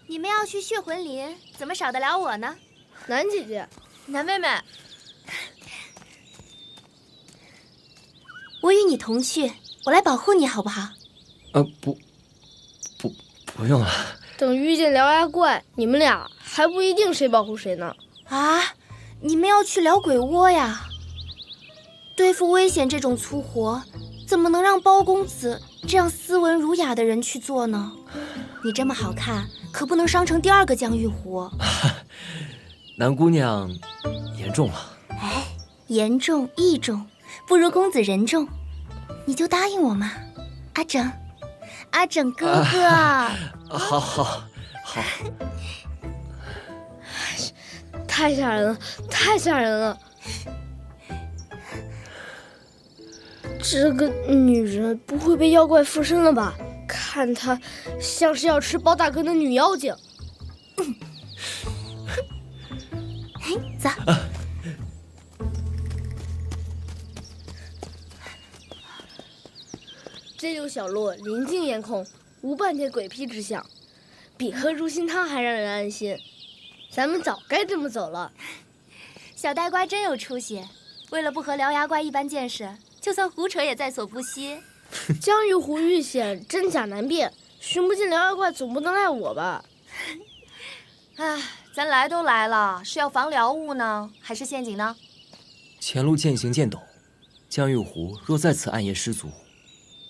你们要去血魂林，怎么少得了我呢？南姐姐，南妹妹，我与你同去，我来保护你，好不好？不用了。等遇见獠牙怪，你们俩还不一定谁保护谁呢。啊，你们要去聊鬼窝呀？对付危险这种粗活，怎么能让包公子这样斯文儒雅的人去做呢？你这么好看，可不能伤成第二个江玉湖。南姑娘言重了。哎，言重义重，不如公子人重，你就答应我嘛，阿整，阿整哥哥。好。太吓人了，太吓人了！这个女人不会被妖怪附身了吧？看她像是要吃包大哥的女妖精。走。这溜小路临近严控，无半点鬼僻之象，比喝入心汤还让人安心。咱们早该这么走了。小呆瓜真有出息，为了不和獠牙怪一般见识，就算胡扯也在所不惜。江玉湖遇险，真假难辨，寻不见獠牙怪，总不能赖我吧？唉，咱来都来了，是要防獠物呢，还是陷阱呢？前路渐行渐陡，江玉湖若在此暗夜失足，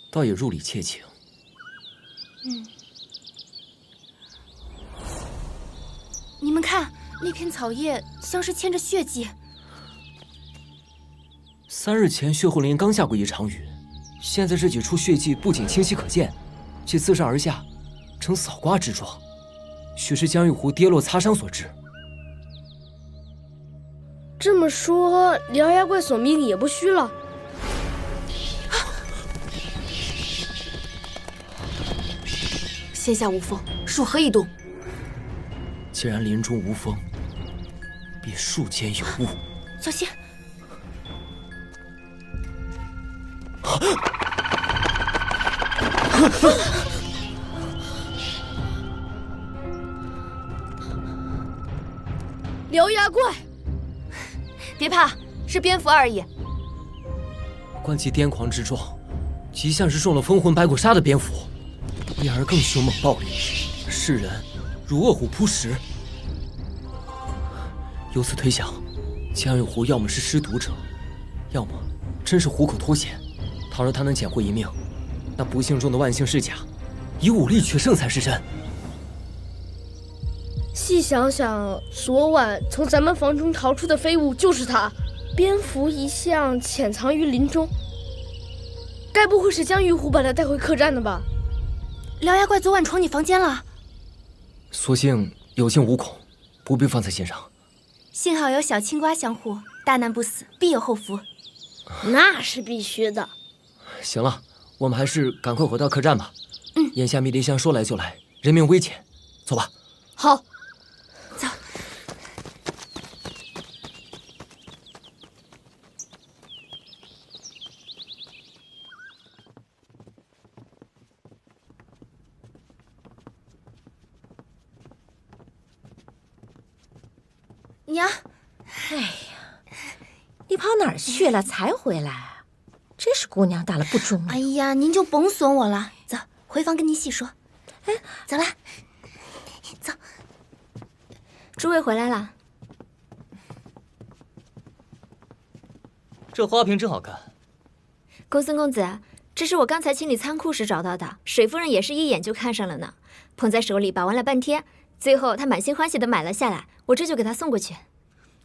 倒也入里窃情。你们看，那片草叶像是牵着血迹。3日前血魂林刚下过一场雨，现在这几处血迹不仅清晰可见，且自上而下，呈扫刮之状，许是江玉湖跌落擦伤所致。这么说，獠牙怪索命也不虚了。仙下无风，树何以动？既然林中无风，必树间有物。小心！獠牙怪！别怕，是蝙蝠而已。观其癫狂之状，极像是中了风魂白骨杀的蝙蝠，因而更凶猛暴力，是人如饿虎扑食。由此推想，江玉湖要么是失毒者，要么真是虎口脱险。倘若他能捡回一命，那不幸中的万幸是假，以武力取胜才是真。细想想，昨晚从咱们房中逃出的飞物就是他。蝙蝠一向潜藏于林中，该不会是江玉湖把他带回客栈的吧？獠牙怪昨晚闯你房间了，所幸有惊无恐，不必放在心上。幸好有小青瓜相护，大难不死，必有后福。那是必须的。行了，我们还是赶快回到客栈吧。眼下迷离香说来就来，人命危险，走吧。好，走。娘，哎呀，你跑哪儿去了才回来啊？真是姑娘大了不中用。哎呀，您就甭损我了，走，回房跟您细说。哎，走了，走。诸位回来了。这花瓶真好看。公孙公子，这是我刚才清理仓库时找到的，水夫人也是一眼就看上了呢，捧在手里把玩了半天，最后她满心欢喜的买了下来，我这就给她送过去。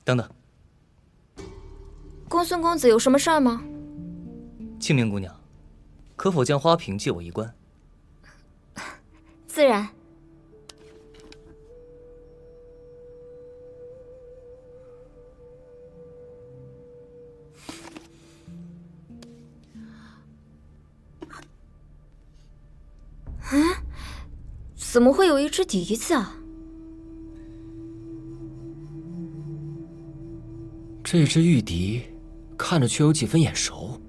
等等，公孙公子有什么事儿吗？清明姑娘，可否将花瓶借我一观？自然。怎么会有一只笛子啊？这只玉笛看着却有几分眼熟，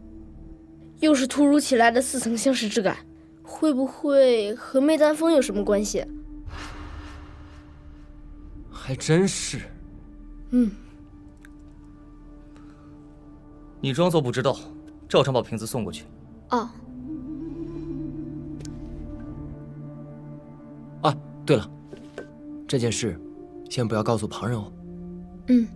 又是突如其来的似曾相识之感，会不会和媚丹峰有什么关系？还真是。你装作不知道，照常把瓶子送过去。哦，啊，对了，这件事先不要告诉旁人哦。嗯。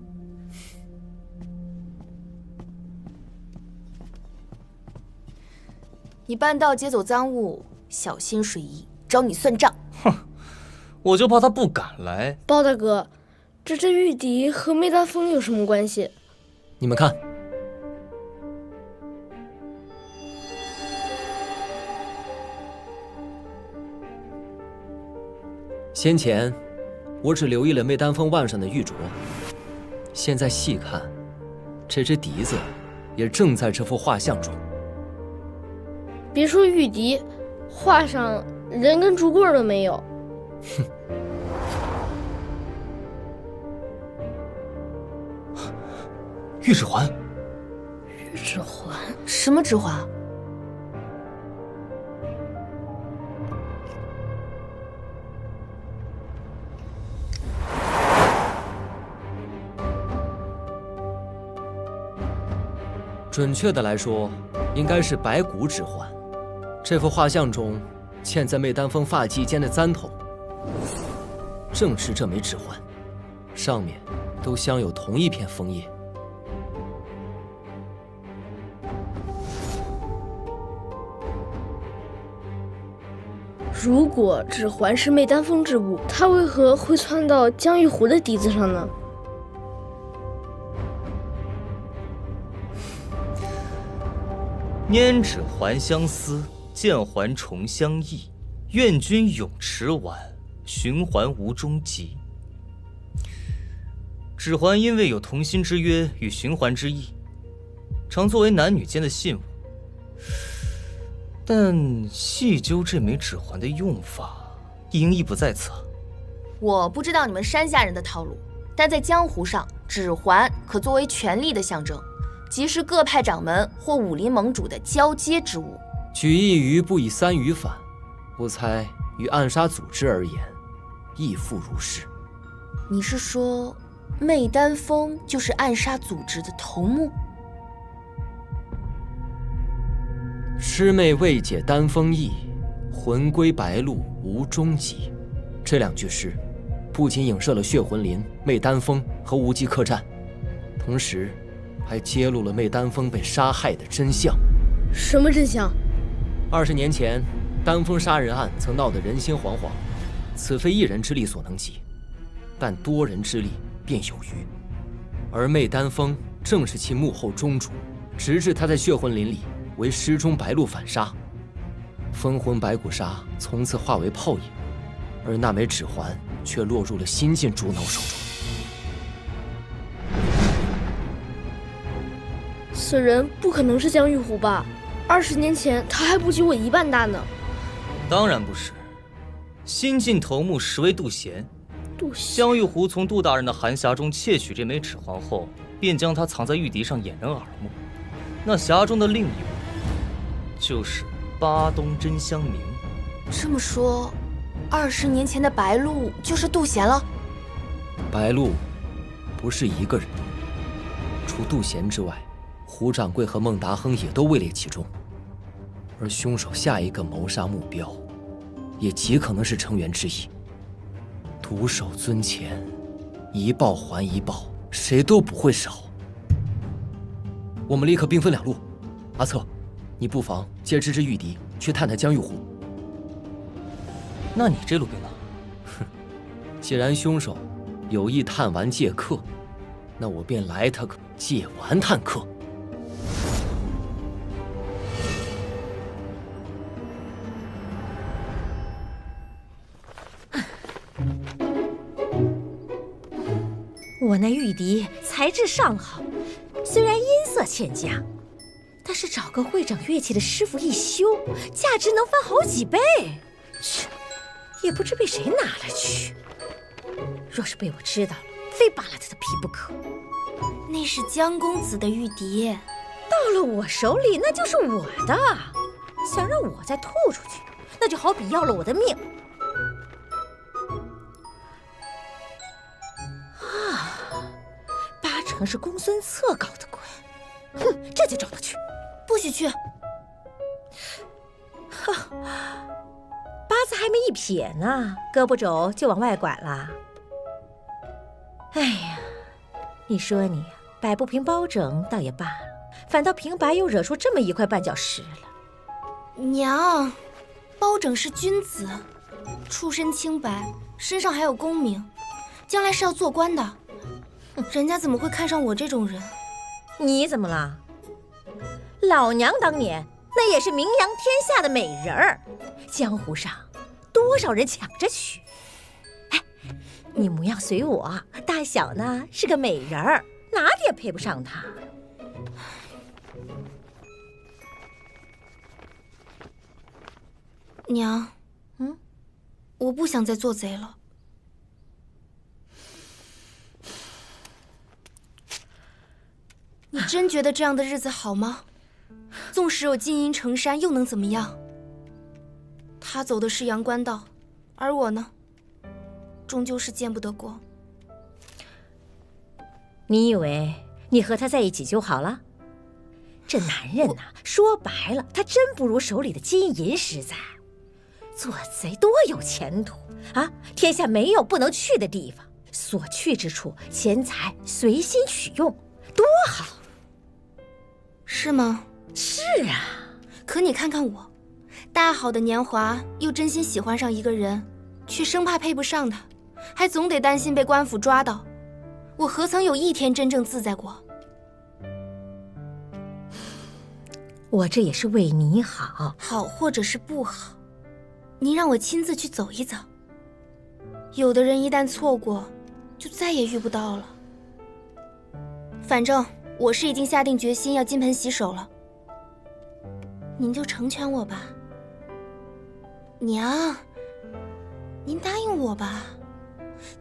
你办道劫走赃物，小心水意，找你算账。我就怕他不敢来。包大哥，这只玉笛和媚丹峰有什么关系？你们看，先前我只留意了媚丹峰腕上的玉镯，现在细看，这只笛子也正在这幅画像中。别说玉笛，画上人跟竹棍都没有。哼，玉指环。玉指环？什么指环？准确的来说，应该是白骨指环。这幅画像中嵌在媚丹峰发髻间的簪头，正是这枚指环，上面都镶有同一片枫叶。如果指环是媚丹峰之物，它为何会窜到江玉湖的笛子上呢？拈指还相思，见还重相忆。愿君永持晚，循环无终极。指环因为有同心之约与循环之意，常作为男女间的信物。但细究这枚指环的用法，应亦不在此啊。我不知道你们山下人的套路，但在江湖上，指环可作为权力的象征，即是各派掌门或武林盟主的交接之物。举一隅不以三隅反，我猜与暗杀组织而言，亦复如是。你是说，媚丹峰就是暗杀组织的头目？魑魅未解丹峰意，魂归白鹿无终极。这两句诗，不仅影射了血魂林、媚丹峰和无极客栈，同时还揭露了媚丹峰被杀害的真相。什么真相？20年前，丹峰杀人案曾闹得人心惶惶，此非一人之力所能及，但多人之力便有余。而媚丹峰正是其幕后中主，直至他在血魂林里为失踪白鹿反杀，封魂白骨沙从此化为泡影，而那枚指环却落入了新晋主脑手中。此人不可能是江玉湖吧？20年前他还不及我一半大呢。当然不是，新晋头目实为杜贤。江玉湖从杜大人的寒匣中窃取这枚指环后，便将它藏在玉笛上掩人耳目。那匣中的另一物，就是巴东真香茗。这么说，20年前的白鹿就是杜贤了？白鹿不是一个人，除杜贤之外，胡掌柜和孟达亨也都位列其中。而凶手下一个谋杀目标，也极可能是成员之一。毒手尊前，一报还一报，谁都不会少。我们立刻兵分两路，阿策，你不妨借这支玉笛去探探江玉湖。那你这路兵呢？哼，既然凶手有意探完借客，那我便来他个借完探客。我那玉笛材质尚好，虽然音色欠佳，但是找个会掌乐器的师傅一修，价值能翻好几倍。切，也不知被谁拿了去。若是被我知道了，非扒了他的皮不可。那是江公子的玉笛，到了我手里，那就是我的。想让我再吐出去，那就好比要了我的命。成是公孙策搞的鬼。哼，这就找他去。不许去！八字还没一撇呢，胳膊肘就往外拐了。哎呀，你说你摆不平包拯倒也罢了，反倒平白又惹出这么一块绊脚石了。娘，包拯是君子，出身清白，身上还有功名，将来是要做官的。人家怎么会看上我这种人？你怎么了？老娘当年那也是名扬天下的美人儿，江湖上多少人抢着娶。哎，你模样随我，大小呢是个美人儿，哪里也配不上她。娘，我不想再做贼了。你真觉得这样的日子好吗？纵使有金银成山，又能怎么样？他走的是阳关道，而我呢，终究是见不得光。你以为你和他在一起就好了？这男人呐，说白了，他真不如手里的金银实在。做贼多有前途啊！天下没有不能去的地方，所去之处，钱财随心取用，多好。是吗？是啊。可你看看我，大好的年华，又真心喜欢上一个人，却生怕配不上他，还总得担心被官府抓到。我何曾有一天真正自在过？我这也是为你好，好或者是不好，您让我亲自去走一走。有的人一旦错过，就再也遇不到了。反正我是已经下定决心要金盆洗手了，您就成全我吧。娘，您答应我吧。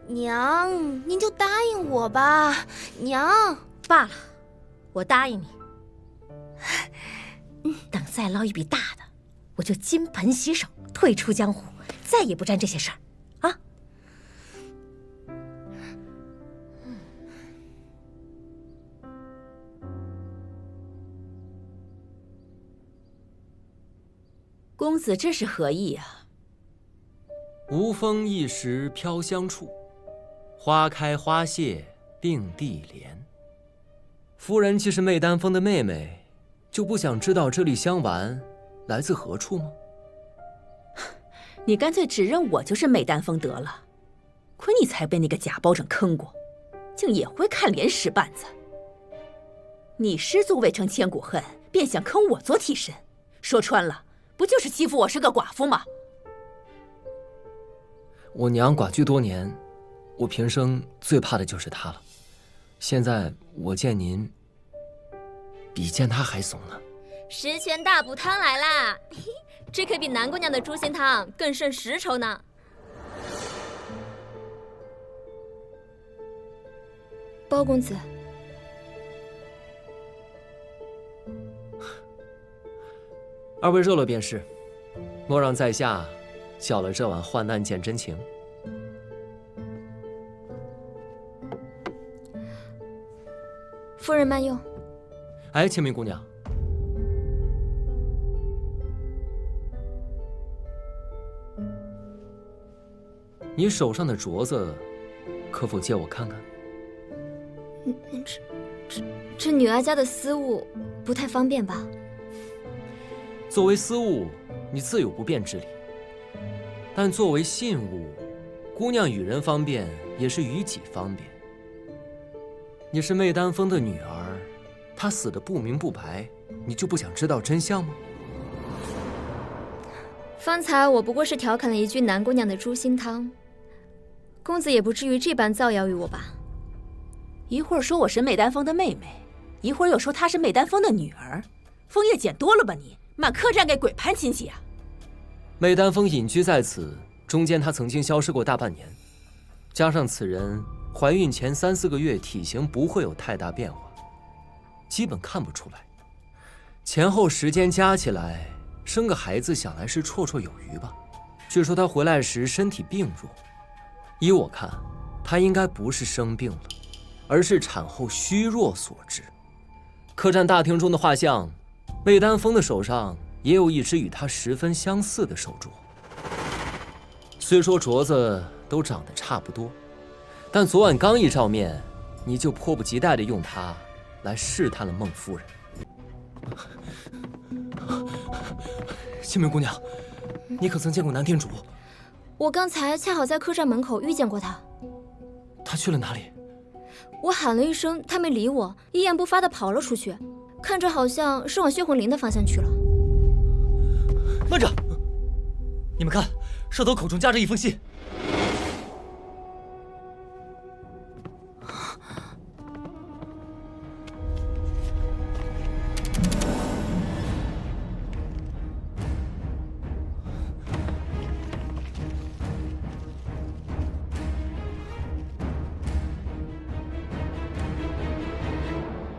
娘，您就答应我吧。娘，罢了，我答应你。等再捞一笔大的，我就金盆洗手，退出江湖，再也不沾这些事儿啊！公子这是何意啊？无风一时飘香处，花开花谢并蒂莲。夫人既是媚丹峰的妹妹，就不想知道这粒香丸来自何处吗？你干脆指认我就是媚丹峰得了。亏你才被那个假包拯坑过，竟也会看脸使绊子。你师祖未成千古恨，便想坑我做替身，说穿了，不就是欺负我是个寡妇吗？我娘寡居多年，我平生最怕的就是她了。现在我见您，比见她还怂呢。十全大补汤来啦！这可比南姑娘的猪心汤更胜10筹呢。包公子，二位热了便是，莫让在下搅了这碗患难见真情。夫人慢用。哎，青明姑娘，你手上的镯子，可否借我看看？这女儿家的私物，不太方便吧？作为私物，你自有不便之理；但作为信物，姑娘与人方便，也是与己方便。你是媚丹峰的女儿，她死得不明不白，你就不想知道真相吗？方才我不过是调侃了一句南姑娘的猪心汤，公子也不至于这般造谣于我吧？一会儿说我是媚丹峰的妹妹，一会儿又说她是媚丹峰的女儿，枫叶捡多了吧你？满客栈给鬼攀亲戚啊！媚丹峰隐居在此，中间他曾经消失过大半年，加上此人怀孕前3、4个月体型不会有太大变化，基本看不出来。前后时间加起来，生个孩子想来是绰绰有余吧。据说他回来时身体病弱，依我看，他应该不是生病了，而是产后虚弱所致。客栈大厅中的画像，魏丹峰的手上也有一只与他十分相似的手镯。虽说镯子都长得差不多，但昨晚刚一照面，你就迫不及待地用它来试探了孟夫人。青梅姑娘，你可曾见过南店主？我刚才恰好在客栈门口遇见过他。他去了哪里？我喊了一声，他没理我，一言不发地跑了出去，看着好像是往血魂林的方向去了。慢着！你们看，蛇头口中夹着一封信。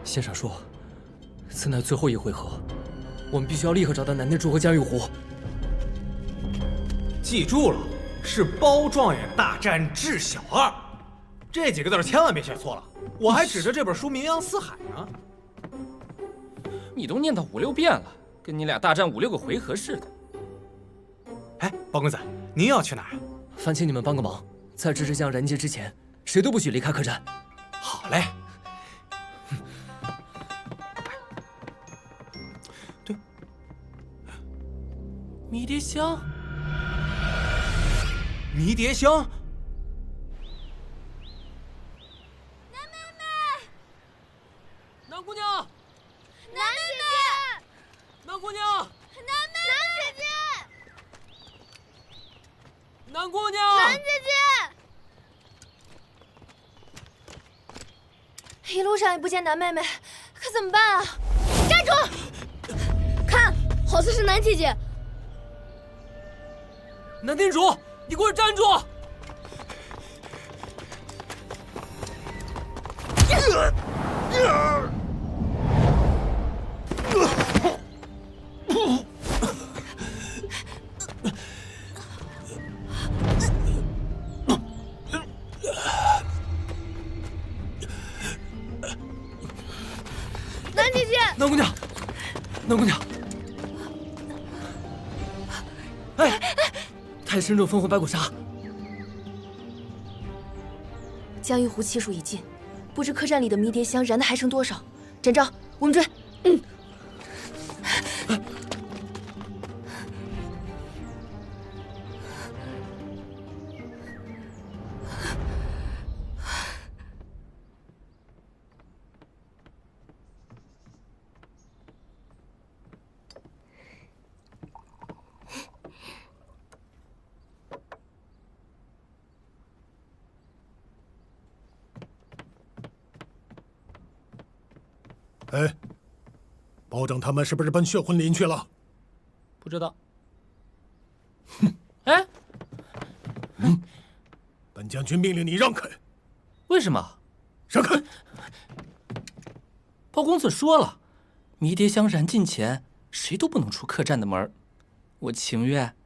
先生说，此乃最后一回合，我们必须要立刻找到南天柱和江玉湖。记住了，是包状元大战智小二，这几个字千万别写错了。我还指着这本书名扬四海呢。你都念叨5、6遍了，跟你俩大战5、6个回合似的。哎，包公子，您要去哪儿啊？烦请你们帮个忙，在这将人劫之前，谁都不许离开客栈。好嘞。对，迷迭香。迷迭香。南妹妹，南姑娘，南姐姐，南姑娘，南姐姐，南姑娘，南姐姐。一路上也不见南妹妹，可怎么办啊？站住！看，好像是南姐姐。南店主，你给我站住！南姐姐，南姑娘，南姑娘，哎，太深重分魂白骨砂。江玉湖气数已尽，不知客栈里的迷迭香燃的还剩多少。展昭，我们追。哎，保长他们是不是奔血魂林去了？不知道。哎，本将军命令你让开。为什么？让开！包公子说了，迷迭香燃尽前，谁都不能出客栈的门。我情愿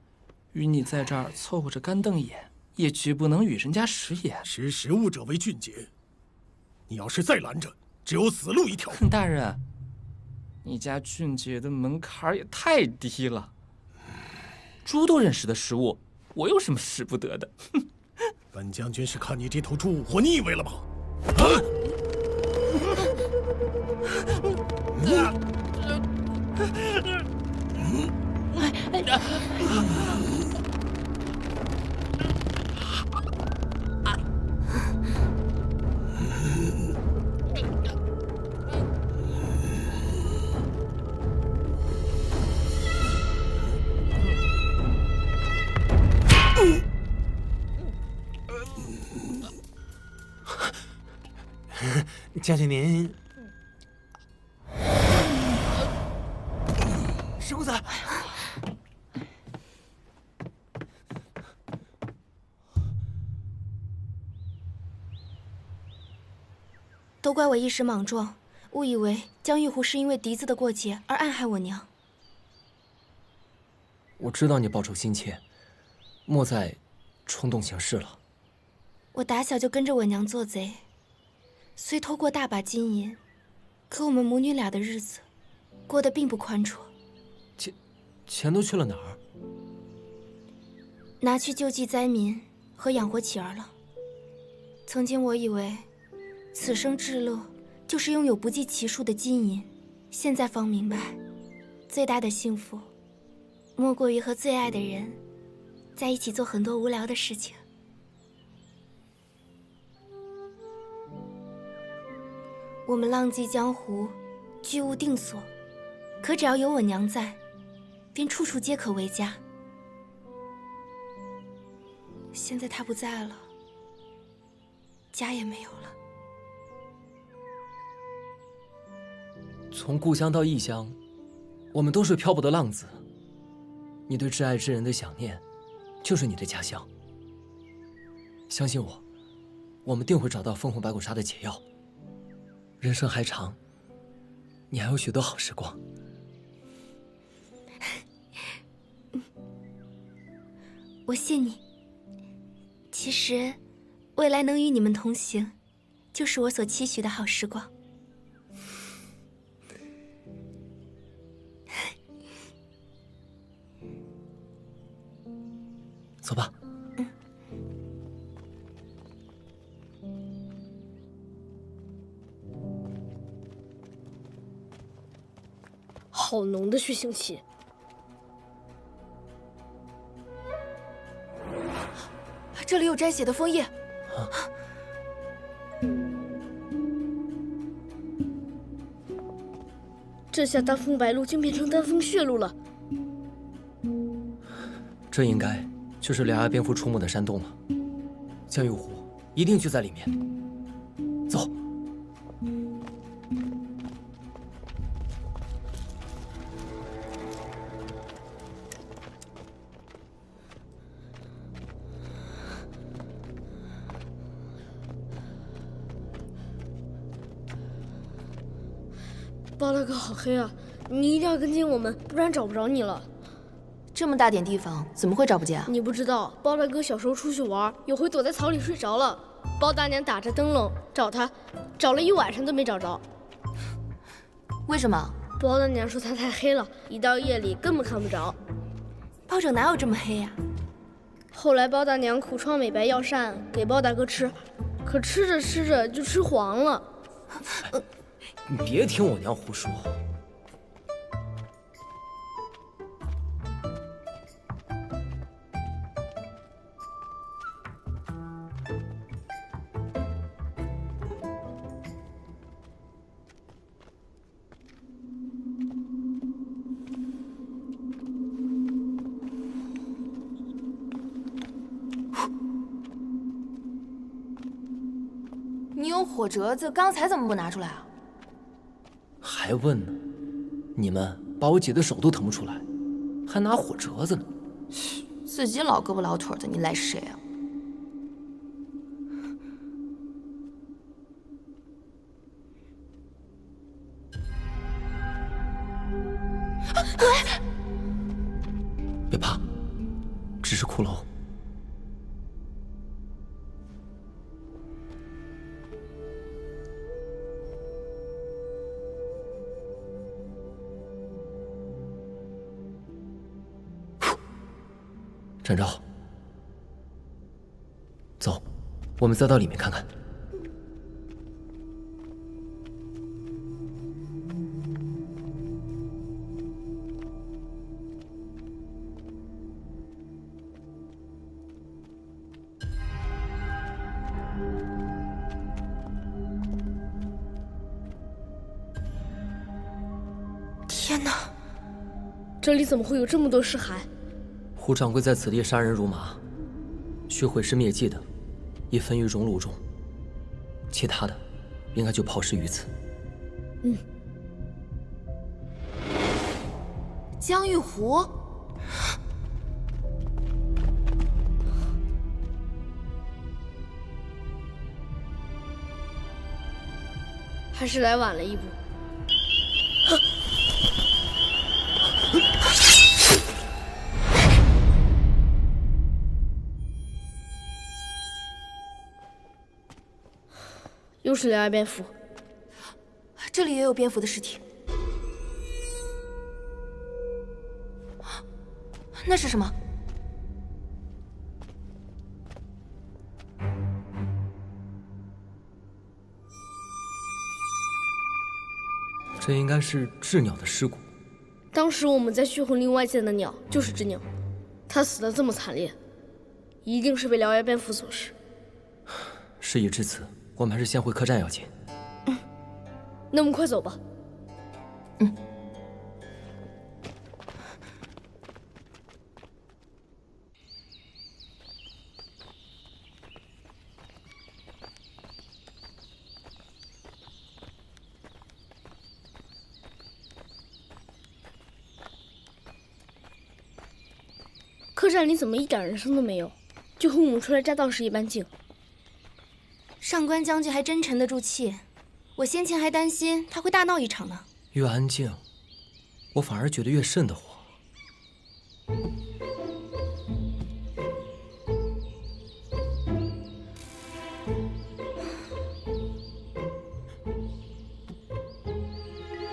与你在这儿凑合着干瞪眼，也绝不能与人家食言。识时务者为俊杰，你要是再拦着，只有死路一条。大人，你家俊杰的门槛也太低了，猪都认识的食物，我有什么使不得的？本将军是看你这头猪活腻味了吧？将军您，石公子，都怪我一时莽撞，误以为江玉湖是因为嫡子的过节而暗害我娘。我知道你报仇心切，莫再冲动行事了。我打小就跟着我娘做贼，虽偷过大把金银，可我们母女俩的日子过得并不宽绰。钱都去了哪儿？拿去救济灾民和养活乞儿了。曾经我以为，此生至乐就是拥有不计其数的金银，现在方明白，最大的幸福，莫过于和最爱的人在一起做很多无聊的事情。我们浪迹江湖，居无定所，可只要有我娘在，便处处皆可为家。现在她不在了，家也没有了。从故乡到异乡，我们都是漂泊的浪子。你对挚爱之人的想念，就是你的家乡。相信我，我们定会找到烽火白骨沙的解药。人生还长，你还有许多好时光。我信你。其实，未来能与你们同行，就是我所期许的好时光。走吧。好浓的血腥气！这里有沾血的枫叶。这下丹枫白露竟变成丹枫血露了。这应该就是两牙蝙蝠出没的山洞了。江玉湖一定就在里面。走。包大哥好黑啊，你一定要跟进我们，不然找不着你了。这么大点地方，怎么会找不见啊？你不知道，包大哥小时候出去玩，有回躲在草里睡着了，包大娘打着灯笼找他，找了一晚上都没找着。为什么？包大娘说他太黑了，一到夜里根本看不着。包拯哪有这么黑呀？后来包大娘苦创美白药膳给包大哥吃，可吃着吃着就吃黄了。你别听我娘胡说。你有火折子，刚才怎么不拿出来啊？还问呢？你们把我姐的手都腾不出来，还拿火折子呢？自己老胳膊老腿的，你赖谁啊？别怕，只是骷髅。展昭，走，我们再到里面看看。天哪，这里怎么会有这么多尸骸？胡掌柜在此地杀人如麻，需毁尸灭迹的，已焚于熔炉中，其他的，应该就抛尸于此。嗯。江玉湖，还是来晚了一步。又是獠牙蝙蝠。这里也有蝙蝠的尸体。那是什么？这应该是雉鸟的尸骨。当时我们在血魂林外见的鸟就是雉鸟，它死得这么惨烈，一定是被獠牙蝙蝠所噬。事已至此，我们还是先回客栈要紧。那我们快走吧。客栈里怎么一点人声都没有，就和我们初来乍到时一般静。上官将军还真沉得住气，我先前还担心他会大闹一场呢。越安静，我反而觉得越瘆得慌。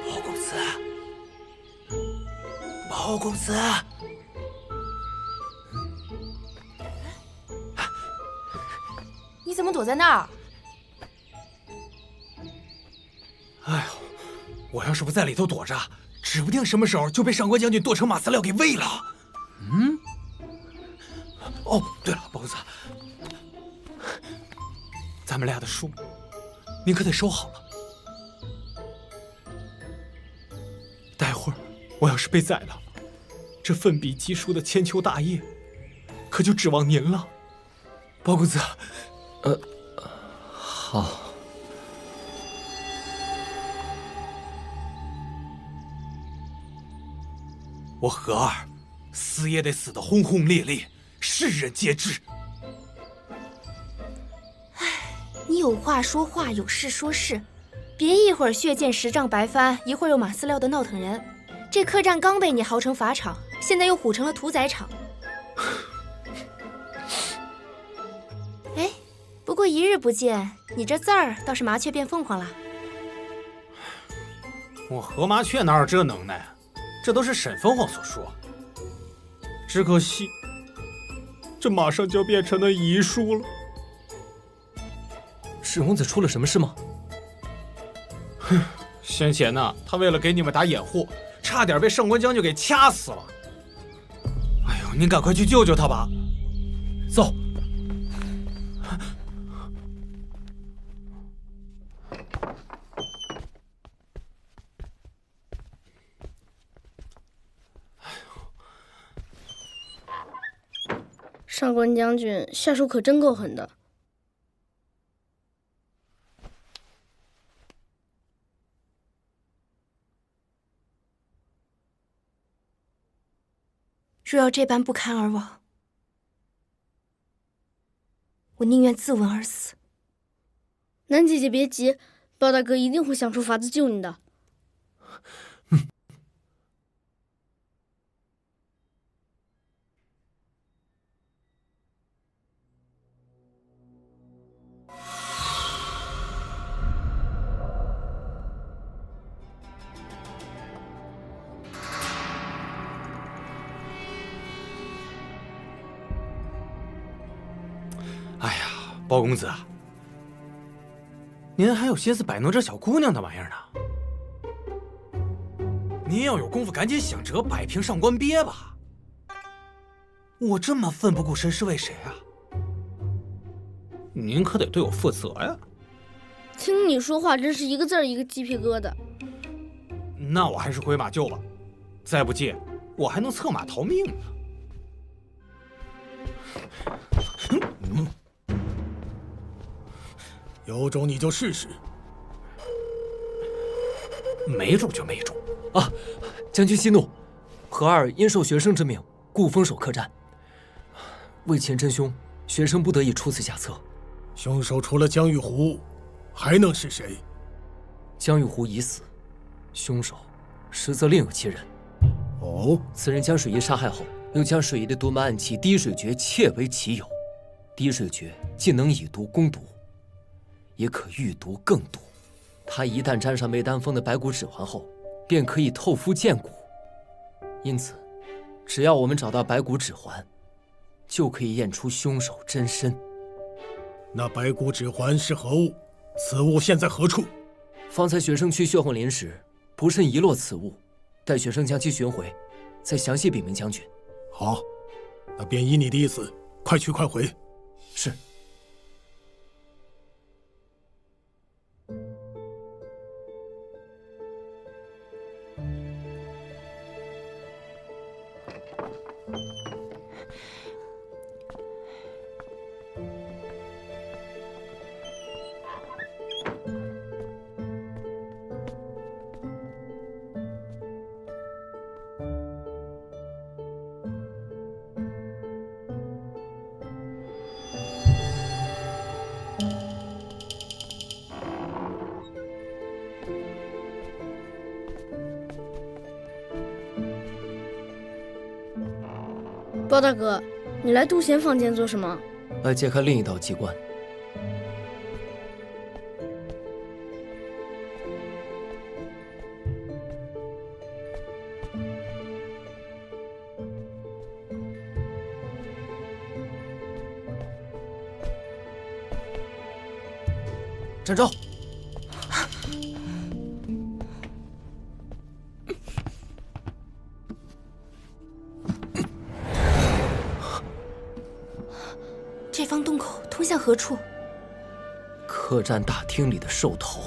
包公子，包公子。你怎么躲在那儿？哎呦，我要是不在里头躲着，指不定什么时候就被上官将军剁成马饲料给喂了。哦，对了，包公子，咱们俩的书，您可得收好了。待会儿我要是被宰了，这奋笔疾书的千秋大业，可就指望您了，包公子。好。我和儿死也得死得轰轰烈烈，世人皆知。你有话说话，有事说事，别一会儿血溅10丈白帆，一会儿又马饲料的闹腾人。这客栈刚被你嚎成法场，现在又唬成了屠宰场。哎，不过一日不见，你这字儿倒是麻雀变凤凰了。我和麻雀哪有这能耐啊？这都是沈凤凰所说。只可惜，这马上就要变成了遗书了。沈公子出了什么事吗？先前呢，他为了给你们打掩护，差点被上官将军给掐死了。哎呦，您赶快去救救他吧！走。上官将军下手可真够狠的。若要这般不堪而亡，我宁愿自刎而死。南姐姐别急，包大哥一定会想出法子救你的。哎呀，包公子啊，您还有心思摆弄这小姑娘的玩意儿呢？您要有功夫，赶紧想辙摆平上官鳖吧。我这么奋不顾身是为谁啊？您可得对我负责呀。听你说话，真是一个字儿一个鸡皮疙瘩。那我还是回马厩吧，再不济，我还能策马逃命呢。有种你就试试。没种就没种啊！将军息怒，和儿因受学生之命，故封守客栈。为前真凶，学生不得已出此下策。凶手除了江玉湖，还能是谁？江玉湖已死，凶手实则另有其人。哦，此人将水姨杀害后，又将水姨的独门暗器滴水诀窃为己有。滴水诀既能以毒攻毒，也可预毒更多。他一旦沾上梅丹峰的白骨指环后，便可以透肤见骨。因此，只要我们找到白骨指环，就可以验出凶手真身。那白骨指环是何物？此物现在何处？方才学生去血魂林时，不慎遗落此物，待学生将其寻回，再详细禀明将军。好，那便依你的意思，快去快回。是。包大哥，你来杜贤房间做什么？来揭开另一道机关。展昭。这方洞口通向何处？客栈大厅里的兽头。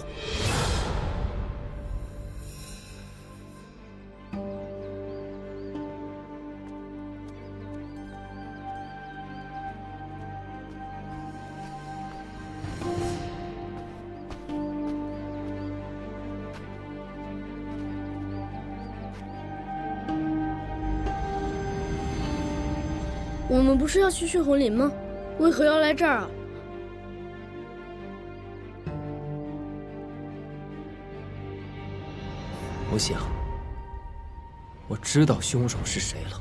我们不是要去血魂林吗？为何要来这儿啊？我想，我知道凶手是谁了。